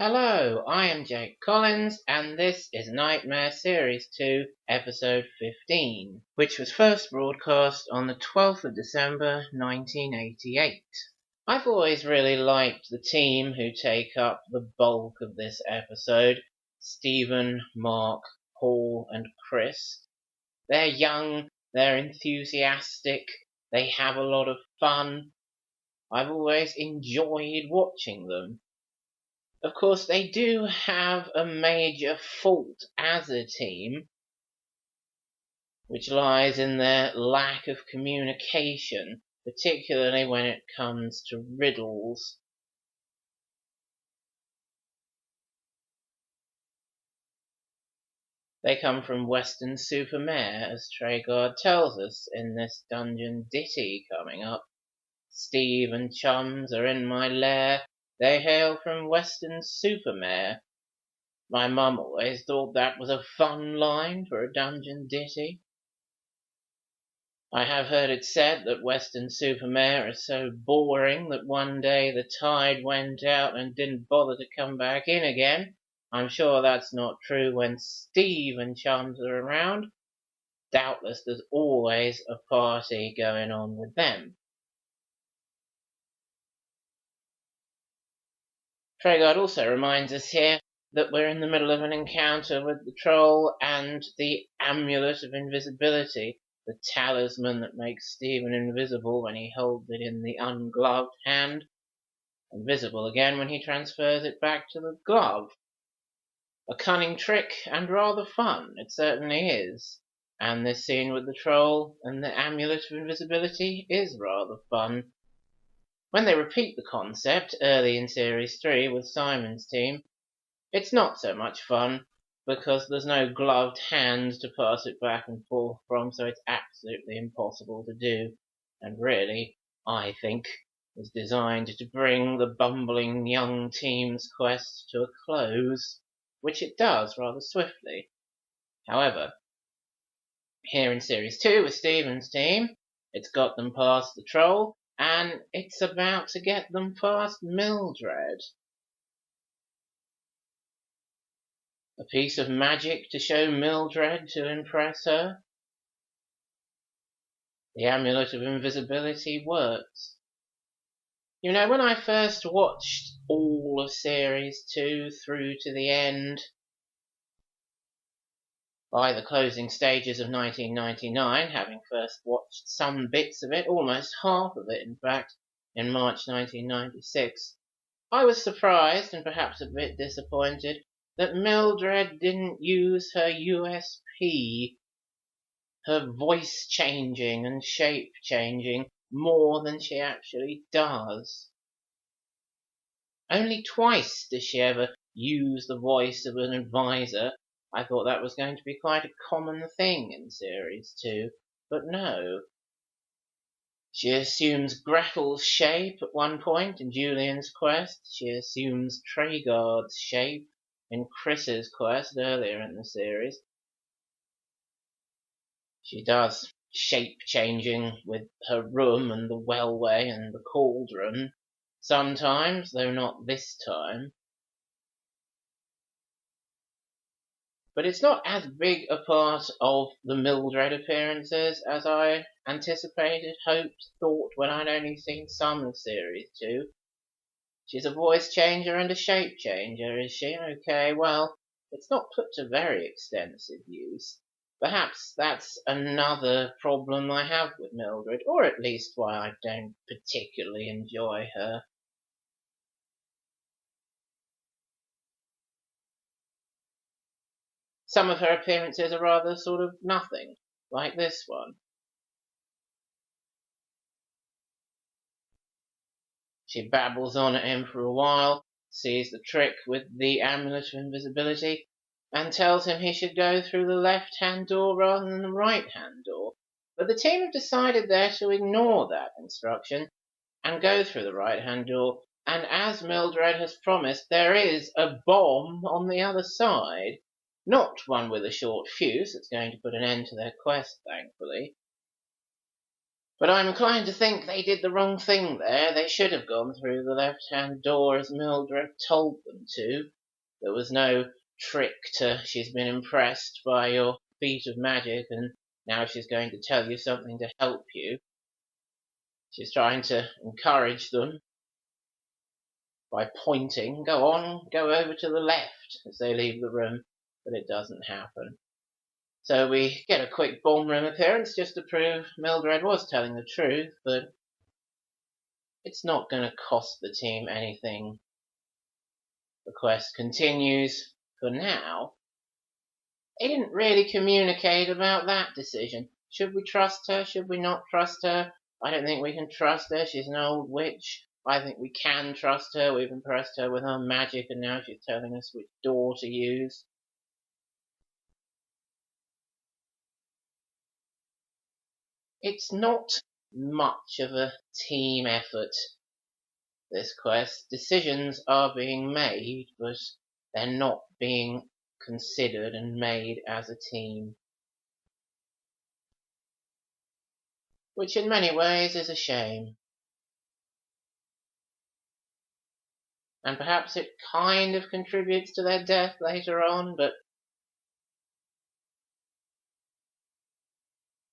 Hello, I am Jake Collins, and this is Knightmare Series 2, Episode 15, which was first broadcast on the 12th of December 1988. I've always really liked the team who take up the bulk of this episode: Stephen, Mark, Paul, and Chris. They're young, they're enthusiastic, they have a lot of fun. I've always enjoyed watching them. Of course, they do have a major fault as a team, which lies in their lack of communication, particularly when it comes to riddles. They come from Weston-super-Mare, as Treguard tells us in this dungeon ditty coming up. Steve and chums are in my lair. They hail from Weston-super-Mare. My mum always thought that was a fun line for a dungeon ditty. I have heard it said that Weston-super-Mare is so boring that one day the tide went out and didn't bother to come back in again. I'm sure that's not true when Steve and chums are around. Doubtless there's always a party going on with them. Treguard also reminds us here that we're in the middle of an encounter with the troll and the amulet of invisibility, the talisman that makes Stephen invisible when he holds it in the ungloved hand, and visible again when he transfers it back to the glove. A cunning trick and rather fun, it certainly is, and this scene with the troll and the amulet of invisibility is rather fun. When they repeat the concept early in Series 3 with Simon's team, it's not so much fun, because there's no gloved hand to pass it back and forth from, so it's absolutely impossible to do, and really, I think, was designed to bring the bumbling young team's quest to a close, which it does rather swiftly. However, here in Series 2 with Stephen's team, it's got them past the troll, and it's about to get them past Mildred. A piece of magic to show Mildred to impress her. The amulet of invisibility works. You know, when I first watched all of Series 2 through to the end, by the closing stages of 1999, having first watched some bits of it, almost half of it in fact, in March 1996, I was surprised and perhaps a bit disappointed that Mildred didn't use her USP, her voice changing and shape changing, more than she actually does. Only twice does she ever use the voice of an advisor. I thought that was going to be quite a common thing in Series 2, but no. She assumes Gretel's shape at one point in Julian's quest. She assumes Treguard's shape in Chris's quest earlier in the series. She does shape-changing with her room and the wellway and the cauldron, sometimes, though not this time. But it's not as big a part of the Mildred appearances as I anticipated, hoped, thought when I'd only seen some of Series 2. She's a voice changer and a shape changer, is she? Okay, well, it's not put to very extensive use. Perhaps that's another problem I have with Mildred, or at least why I don't particularly enjoy her. Some of her appearances are rather sort of nothing, like this one. She babbles on at him for a while, sees the trick with the amulet of invisibility, and tells him he should go through the left-hand door rather than the right-hand door. But the team have decided there to ignore that instruction and go through the right-hand door, and as Mildred has promised, there is a bomb on the other side. Not one with a short fuse that's going to put an end to their quest, thankfully. But I'm inclined to think they did the wrong thing there. They should have gone through the left-hand door as Mildred told them to. There was no trick to she's been impressed by your feat of magic and now she's going to tell you something to help you. She's trying to encourage them by pointing, go on, go over to the left as they leave the room, but it doesn't happen. So we get a quick bomb room appearance just to prove Mildred was telling the truth, but it's not going to cost the team anything. The quest continues for now. They didn't really communicate about that decision. Should we trust her? Should we not trust her? I don't think we can trust her. She's an old witch. I think we can trust her. We've impressed her with our magic and now she's telling us which door to use. It's not much of a team effort, this quest. Decisions are being made, but they're not being considered and made as a team. Which in many ways is a shame. And perhaps it kind of contributes to their death later on, but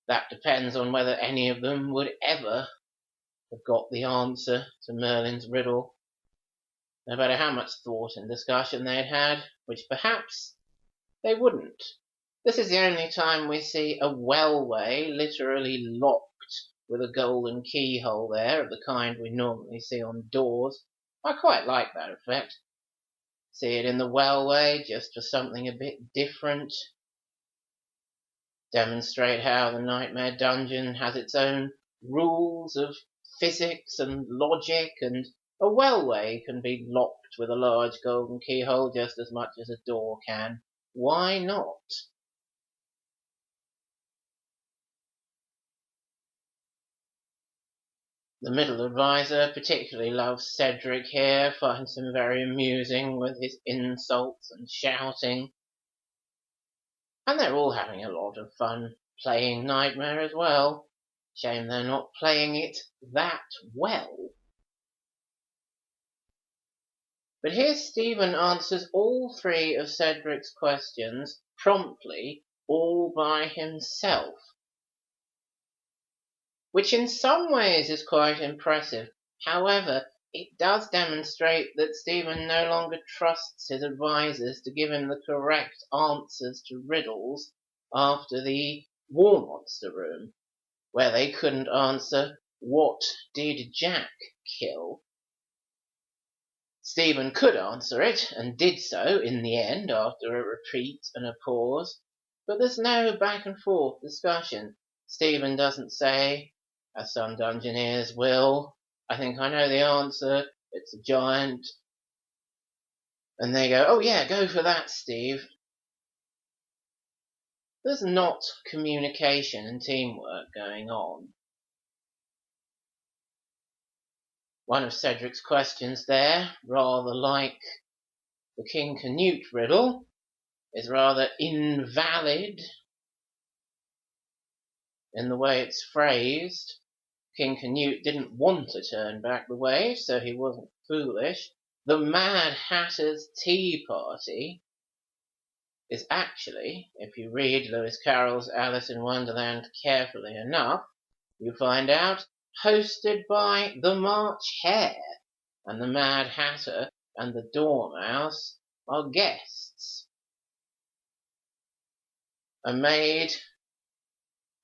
that depends on whether any of them would ever have got the answer to Merlin's riddle, no matter how much thought and discussion they'd had, which perhaps they wouldn't. This is the only time we see a wellway literally locked with a golden keyhole there, of the kind we normally see on doors. I quite like that effect. See it in the wellway just for something a bit different. Demonstrate how the Knightmare dungeon has its own rules of physics and logic, and a wellway can be locked with a large golden keyhole just as much as a door can. Why not? The middle advisor particularly loves Cedric here, finds him very amusing with his insults and shouting. And they're all having a lot of fun playing Knightmare as well. Shame they're not playing it that well. But here Stephen answers all three of Cedric's questions promptly, all by himself. Which in some ways is quite impressive. However, it does demonstrate that Stephen no longer trusts his advisors to give him the correct answers to riddles after the War Monster room, where they couldn't answer what did Jack kill. Stephen could answer it, and did so in the end after a repeat and a pause, but there's no back and forth discussion. Stephen doesn't say, as some dungeoneers will, I think I know the answer, it's a giant. And they go, oh yeah, go for that, Steve. There's not communication and teamwork going on. One of Cedric's questions there, rather like the King Canute riddle, is rather invalid in the way it's phrased. King Canute didn't want to turn back the wave, so he wasn't foolish. The Mad Hatter's Tea Party is actually, if you read Lewis Carroll's Alice in Wonderland carefully enough, you find out hosted by the March Hare, and the Mad Hatter and the Dormouse are guests. A maid,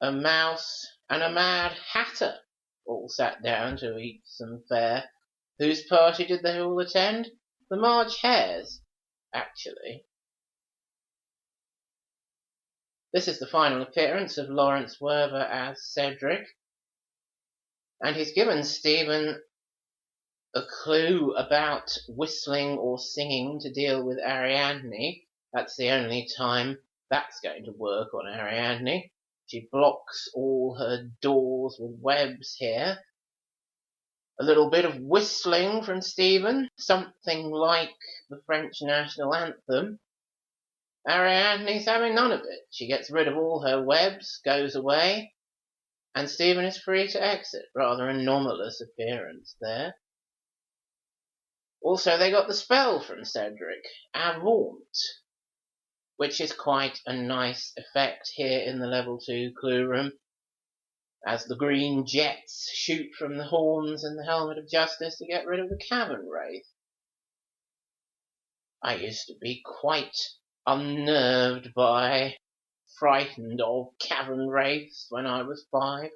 a mouse, and a Mad Hatter all sat down to eat some fare. Whose party did they all attend? The March Hares, actually. This is the final appearance of Lawrence Werber as Cedric, and he's given Stephen a clue about whistling or singing to deal with Ariadne. That's the only time that's going to work on Ariadne. She blocks all her doors with webs here. A little bit of whistling from Stephen, something like the French national anthem. Ariadne's having none of it. She gets rid of all her webs, goes away. and Stephen is free to exit. Rather anomalous appearance there. Also, they got the spell from Cedric, Avaunt, which is quite a nice effect here in the level 2 clue room, as the green jets shoot from the horns and the helmet of justice to get rid of the cavern wraith. I used to be quite unnerved by, frightened of cavern wraiths when I was 5.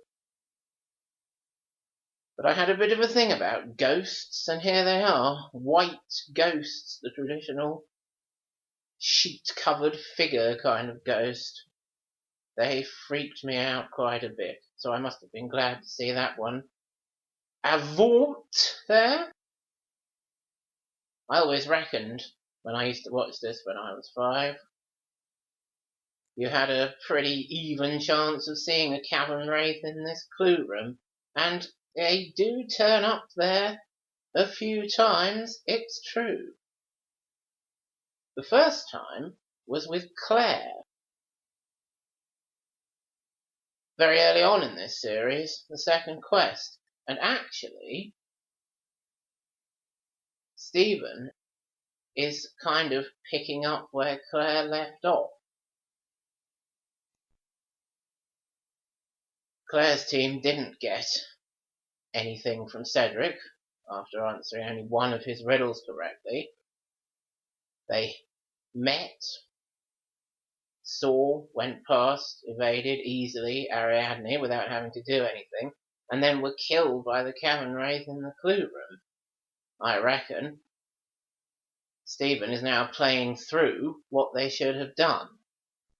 But I had a bit of a thing about ghosts, and here they are, white ghosts, the traditional sheet-covered figure kind of ghost. They freaked me out quite a bit, so I must have been glad to see that one. Avaunt there? I always reckoned, when I used to watch this when I was 5, you had a pretty even chance of seeing a cavern wraith in this clue room, and they do turn up there a few times, it's true. The first time was with Claire. Very early on in this series, the second quest, and actually, Stephen is kind of picking up where Claire left off. Claire's team didn't get anything from Cedric after answering only one of his riddles correctly. They met, saw, went past, evaded easily Ariadne without having to do anything, and then were killed by the cavern wraith in the clue room. I reckon Stephen is now playing through what they should have done.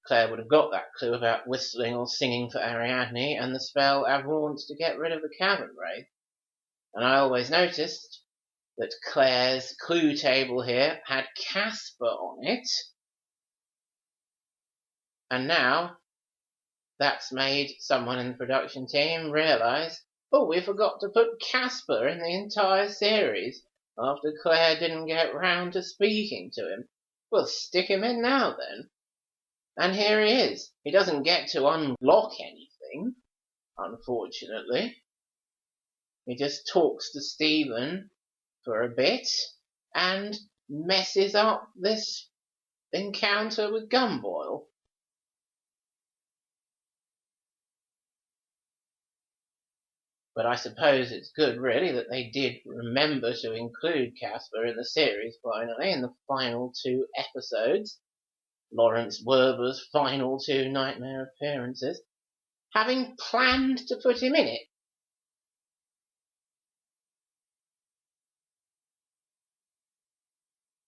Claire would have got that clue about whistling or singing for Ariadne and the spell Avaunt to get rid of the cavern wraith. And I always noticed that Claire's clue table here had Casper on it. And now that's made someone in the production team realise, oh, we forgot to put Casper in the entire series after Claire didn't get round to speaking to him. We'll stick him in now then. And here he is. He doesn't get to unlock anything, unfortunately. He just talks to Stephen for a bit and messes up this encounter with Gumboil. But I suppose it's good, really, that they did remember to include Casper in the series finally, in the final 2 episodes. Lawrence Werber's final 2 Knightmare appearances, having planned to put him in it.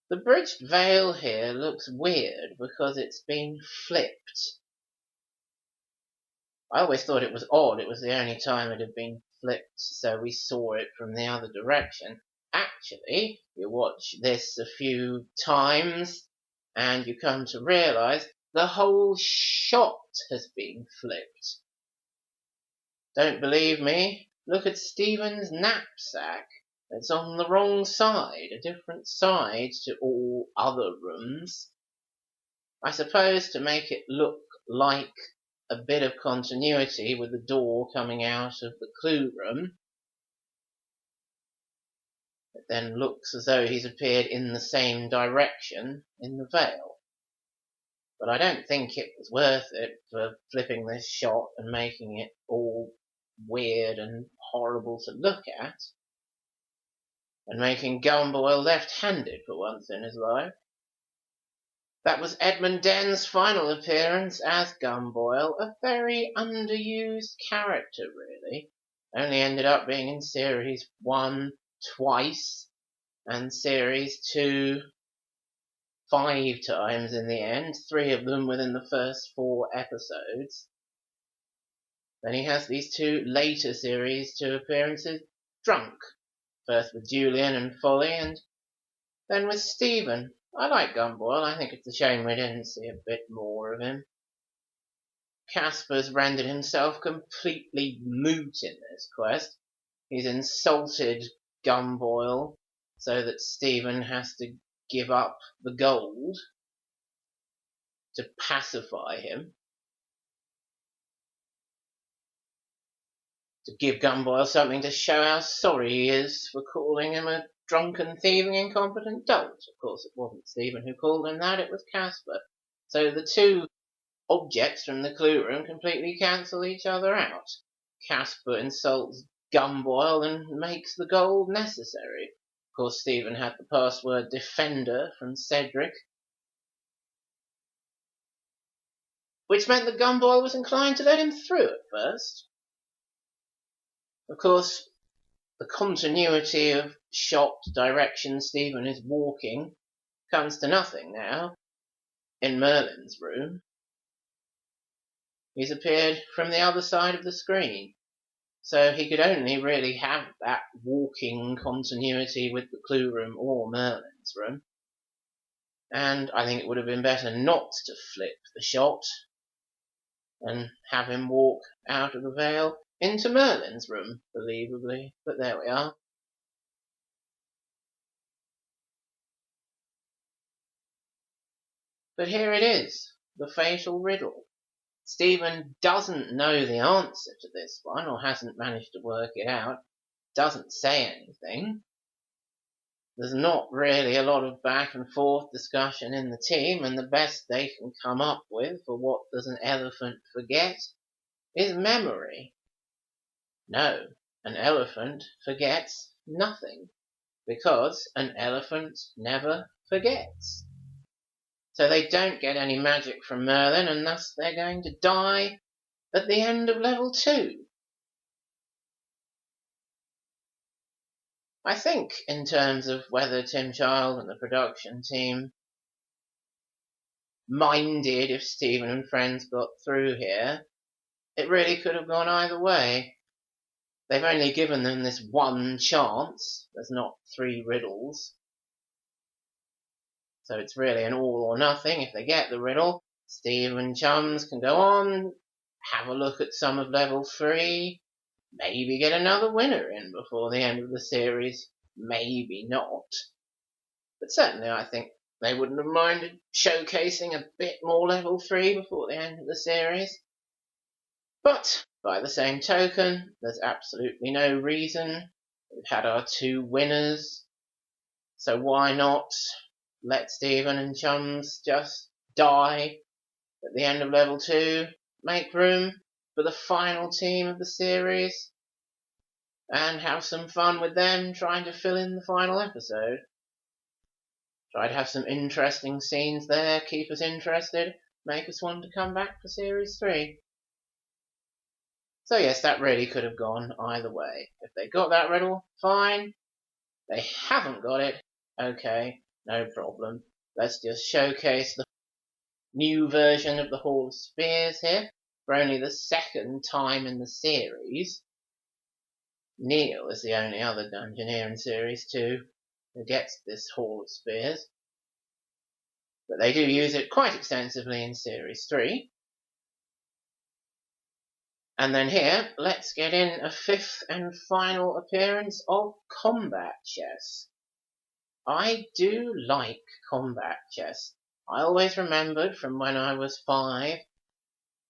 The bridged veil here looks weird because it's been flipped. I always thought it was odd, it was the only time it had been flipped, so we saw it from the other direction. Actually, you watch this a few times, and you come to realise the whole shot has been flipped. Don't believe me? Look at Stephen's knapsack. It's on the wrong side, a different side to all other rooms. I suppose to make it look like a bit of continuity with the door coming out of the clue room. It then looks as though he's appeared in the same direction in the veil. But I don't think it was worth it for flipping this shot and making it all weird and horrible to look at, and making Gumboil left-handed for once in his life. That was Edmund Denn's final appearance as Gumboil, a very underused character really. Only ended up being in Series 1 twice, and Series 2 5 times in the end, 3 of them within the first 4 episodes. Then he has these 2 later Series 2 appearances drunk, first with Julian and Folly, and then with Stephen. I like Gumboil. I think it's a shame we didn't see a bit more of him. Casper's rendered himself completely moot in this quest. He's insulted Gumboil so that Stephen has to give up the gold to pacify him. to give Gumboil something to show how sorry he is for calling him a drunken, thieving, incompetent dolt. Of course, it wasn't Stephen who called him that, it was Caspar. So the two objects from the clue room completely cancel each other out. Caspar insults Gumboil and makes the gold necessary. Of course, Stephen had the password Defender from Cedric, which meant that Gumboil was inclined to let him through at first. Of course, the continuity of shot direction Stephen is walking comes to nothing now in Merlin's room. He's appeared from the other side of the screen, so he could only really have that walking continuity with the clue room or Merlin's room. And I think it would have been better not to flip the shot and have him walk out of the veil into Merlin's room, believably, but there we are. But here it is, the fatal riddle. Stephen doesn't know the answer to this one, or hasn't managed to work it out, doesn't say anything. There's not really a lot of back and forth discussion in the team, and the best they can come up with for what does an elephant forget is memory. No, an elephant forgets nothing, because an elephant never forgets. So they don't get any magic from Merlin, and thus they're going to die at the end of level 2. I think, in terms of whether Tim Child and the production team minded if Stephen and friends got through here, it really could have gone either way. They've only given them this one chance. There's not 3 riddles. So it's really an all or nothing. If they get the riddle, Steve and chums can go on, have a look at some of level 3, maybe get another winner in before the end of the series. Maybe not. But certainly I think they wouldn't have minded showcasing a bit more level 3 before the end of the series. But by the same token, there's absolutely no reason. We've had our 2 winners, so why not let Stephen and chums just die at the end of level 2, make room for the final team of the series, and have some fun with them trying to fill in the final episode. Try to have some interesting scenes there, keep us interested, make us want to come back for series 3. So yes, that really could have gone either way. If they got that riddle, fine. They haven't got it, okay, no problem. Let's just showcase the new version of the Hall of Spears here, for only the 2nd time in the series. Neil is the only other Dungeoneer in Series 2 who gets this Hall of Spears. But they do use it quite extensively in Series 3. And then here, let's get in a 5th and final appearance of combat chess. I do like combat chess. I always remembered from when I was 5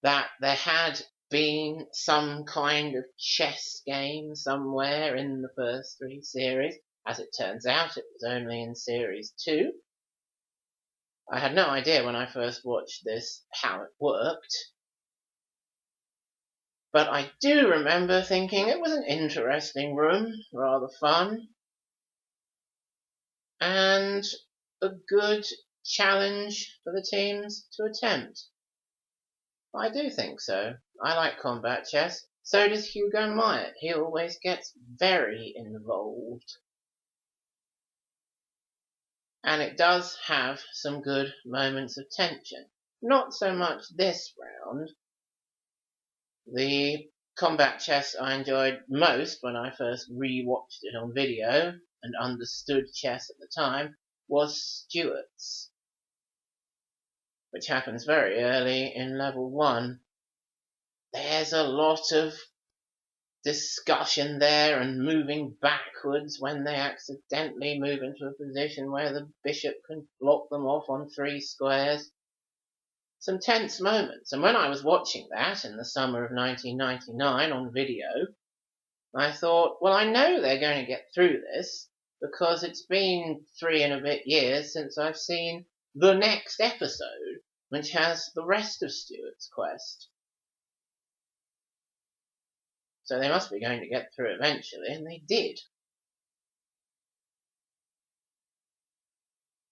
that there had been some kind of chess game somewhere in the first 3 series. As it turns out, it was only in Series 2. I had no idea when I first watched this how it worked. But I do remember thinking it was an interesting room, rather fun, and a good challenge for the teams to attempt. I do think so. I like combat chess. So does Hugo Myatt. He always gets very involved. And it does have some good moments of tension. Not so much this round. The combat chess I enjoyed most when I first re-watched it on video and understood chess at the time was Stuart's, which happens very early in level 1. There's a lot of discussion there and moving backwards when they accidentally move into a position where the bishop can block them off on 3 squares. Some tense moments, and when I was watching that in the summer of 1999 on video, I thought, well, I know they're going to get through this because it's been 3 and a bit years since I've seen the next episode, which has the rest of Stuart's quest. So they must be going to get through eventually, and they did.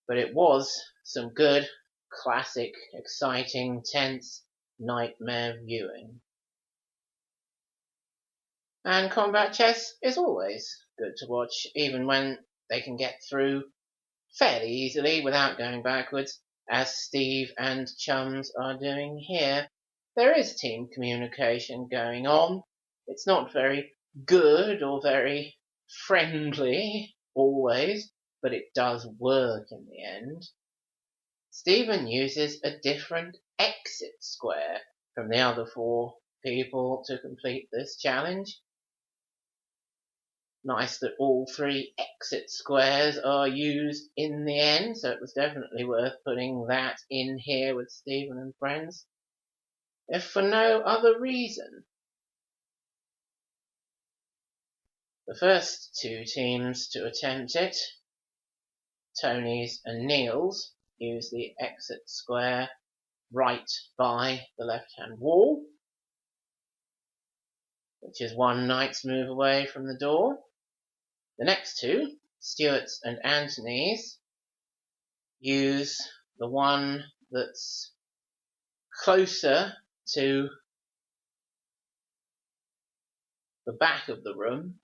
But it was some good, classic, exciting, tense Knightmare viewing. And combat chess is always good to watch, even when they can get through fairly easily without going backwards, as Steve and chums are doing here. There is team communication going on. It's not very good or very friendly always, but it does work in the end. Stephen uses a different exit square from the other 4 people to complete this challenge. Nice that all 3 exit squares are used in the end, so it was definitely worth putting that in here with Stephen and friends, if for no other reason. The first 2 teams to attempt it, Tony's and Neil's, use the exit square right by the left-hand wall, which is 1 knight's move away from the door. The next 2, Stuart's and Anthony's, use the one that's closer to the back of the room,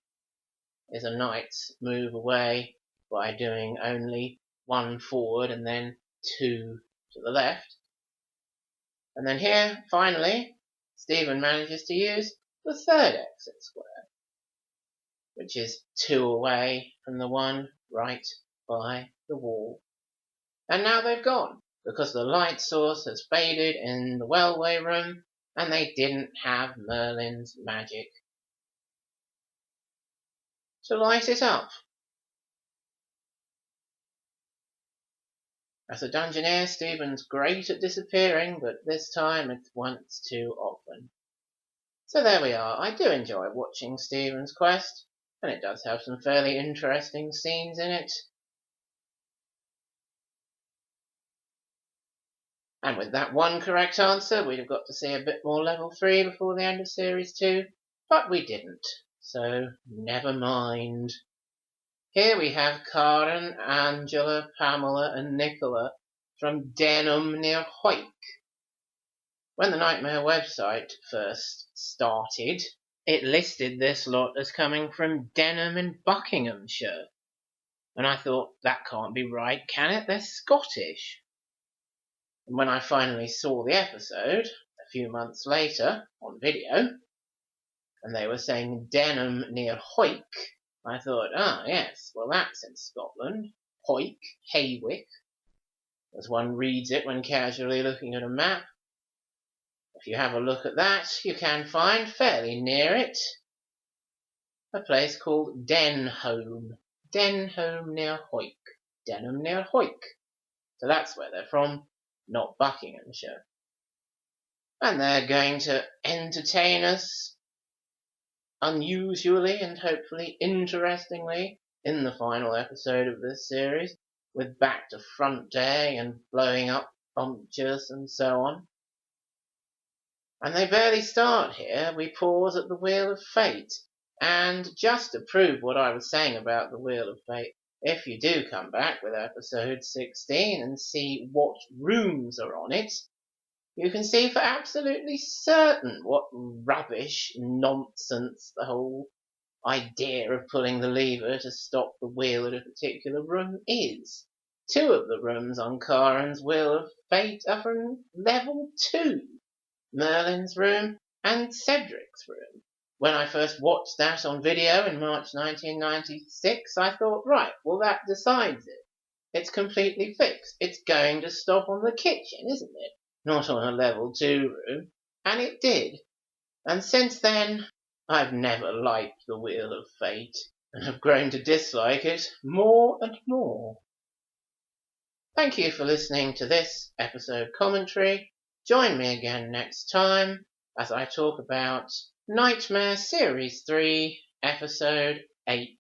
is a knight's move away by doing only 1 forward and then 2 to the left. And then here, finally, Stephen manages to use the 3rd exit square, which is 2 away from the one right by the wall. And now they've gone, because the light source has faded in the Wellway room, and they didn't have Merlin's magic to light it up. As a dungeoneer, Stephen's great at disappearing, but this time it's once too often. So there we are. I do enjoy watching Stephen's quest, and it does have some fairly interesting scenes in it. And with that one correct answer, we'd have got to see a bit more level 3 before the end of Series 2, but we didn't, so never mind. Here we have Karen, Angela, Pamela and Nicola from Denham near Hoyk. When the Knightmare website first started, it listed this lot as coming from Denham in Buckinghamshire. And I thought, that can't be right, can it? They're Scottish. And when I finally saw the episode, a few months later, on video, and they were saying Denham near Hoyk, I thought, yes, well that's in Scotland. Hoyk, Haywick, as one reads it when casually looking at a map. If you have a look at that, you can find, fairly near it, a place called Denholm. Denholm near Hoyk. Denham near Hoyk. So that's where they're from, not Buckinghamshire. And they're going to entertain us unusually and hopefully interestingly in the final episode of this series, with back to front day and blowing up punctures and so on. And they barely start here. We pause at the Wheel of Fate, and just to prove what I was saying about the Wheel of Fate, if you do come back with episode 16 and see what rooms are on it, you can see for absolutely certain what rubbish nonsense the whole idea of pulling the lever to stop the wheel at a particular room is. 2 of the rooms on Karen's Wheel of Fate are from level 2, Merlin's room and Cedric's room. When I first watched that on video in March 1996, I thought, right, well that decides it. It's completely fixed. It's going to stop on the kitchen, isn't it? Not on a level 2 room. And it did. And since then, I've never liked the Wheel of Fate, and have grown to dislike it more and more. Thank you for listening to this episode commentary. Join me again next time as I talk about Knightmare Series 3, Episode 8.